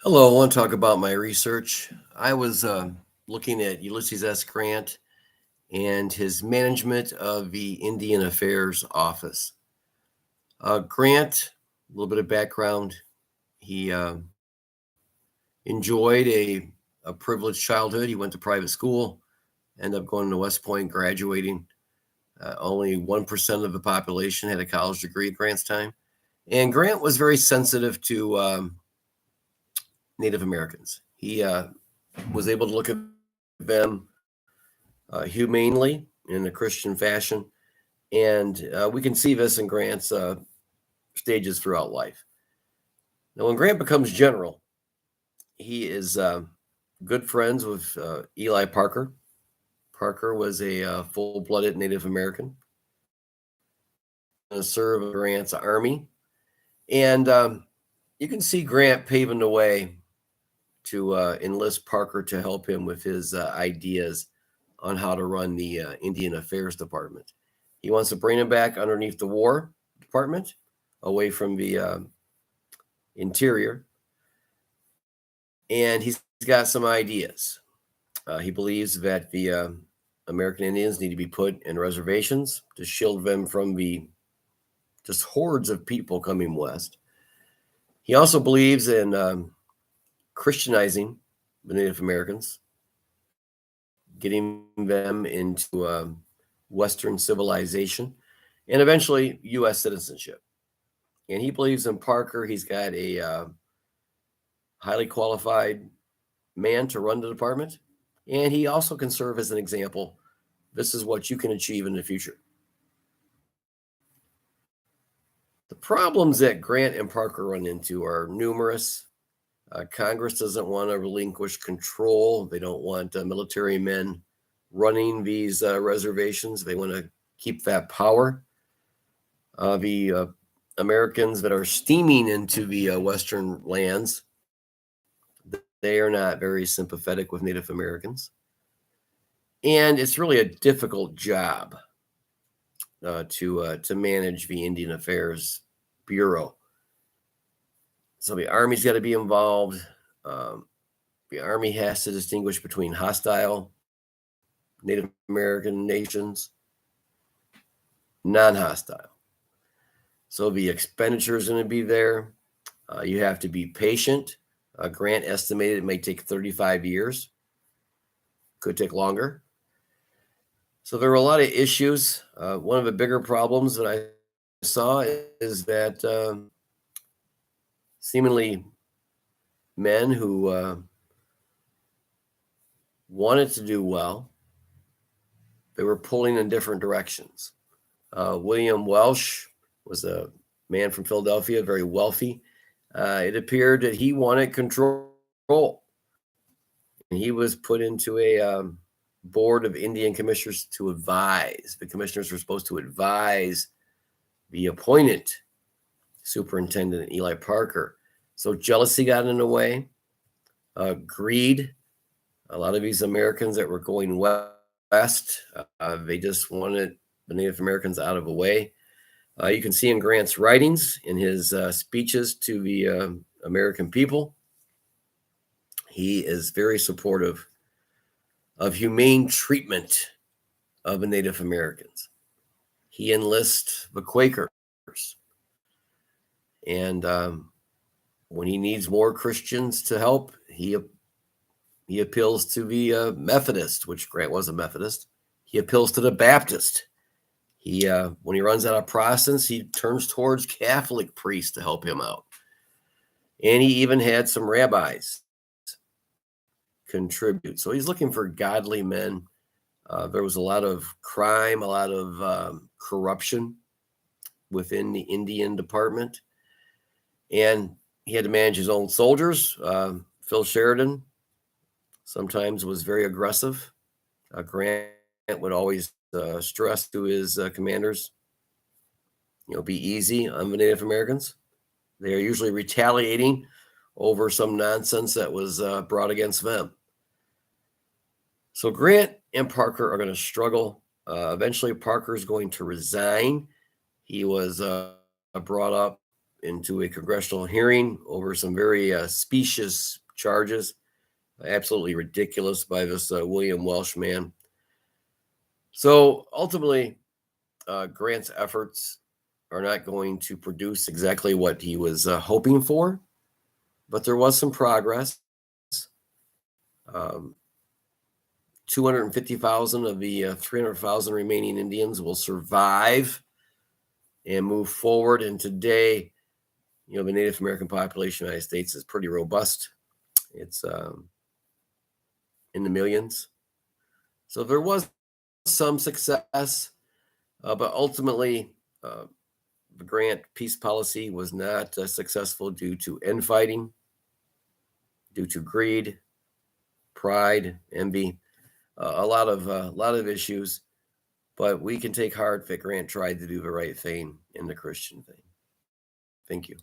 Hello, I want to talk about my research. I was looking at Ulysses S. Grant and his management of the Indian Affairs Office. Grant, a little bit of background, he enjoyed a privileged childhood. He went to private school, ended up going to West Point, graduating. Only 1% of the population had a college degree at Grant's time. And Grant was very sensitive to Native Americans. He was able to look at them humanely in a Christian fashion. And we can see this in Grant's stages throughout life. Now, when Grant becomes general, he is good friends with Eli Parker. Parker was a full blooded Native American, going to serve in Grant's army. And you can see Grant paving the way to enlist Parker to help him with his ideas on how to run the Indian Affairs Department. He wants to bring him back underneath the War Department, away from the interior, and he's got some ideas. He believes that the American Indians need to be put in reservations to shield them from the just hordes of people coming west. He also believes in Christianizing the Native Americans, getting them into Western civilization, and eventually U.S. citizenship. And he believes in Parker. He's got a highly qualified man to run the department, and he also can serve as an example. This is what you can achieve in the future. The problems that Grant and Parker run into are numerous. Congress doesn't want to relinquish control. They don't want military men running these reservations. They want to keep that power. The Americans that are steaming into the Western lands, they are not very sympathetic with Native Americans. And it's really a difficult job to manage the Indian Affairs Bureau. So the Army's got to be involved. The Army has to distinguish between hostile Native American nations, non-hostile. So the expenditure is going to be there. You have to be patient. Grant estimated it may take 35 years. Could take longer. So there were a lot of issues. One of the bigger problems that I saw is that seemingly men who wanted to do well, they were pulling in different directions. William Welsh was a man from Philadelphia, very wealthy. It appeared that he wanted control. And he was put into a board of Indian commissioners to advise. The commissioners were supposed to advise the appointed superintendent, Eli Parker. So jealousy got in the way, greed. A lot of these Americans that were going west, they just wanted the Native Americans out of the way. You can see in Grant's writings, in his speeches to the American people, he is very supportive of humane treatment of the Native Americans. He enlists the Quakers. And when he needs more Christians to help, he appeals to the Methodist, which Grant was a Methodist. He appeals to the Baptist. He when he runs out of Protestants, he turns towards Catholic priests to help him out. And he even had some rabbis contribute. So he's looking for godly men. There was a lot of crime, a lot of corruption within the Indian department. And he had to manage his own soldiers. Phil Sheridan sometimes was very aggressive. Grant would always stress to his commanders, be easy on the Native Americans. They are usually retaliating over some nonsense that was brought against them. So Grant and Parker are going to struggle. Eventually, Parker is going to resign. He was brought up into a congressional hearing over some very specious charges, absolutely ridiculous by this William Welsh man. So ultimately, Grant's efforts are not going to produce exactly what he was hoping for, but there was some progress. 250,000 of the 300,000 remaining Indians will survive and move forward. And today, the Native American population in the United States is pretty robust. It's in the millions. So there was some success, but ultimately, the Grant peace policy was not successful due to infighting, due to greed, pride, envy, a lot of issues. But we can take heart that Grant tried to do the right thing in the Christian thing. Thank you.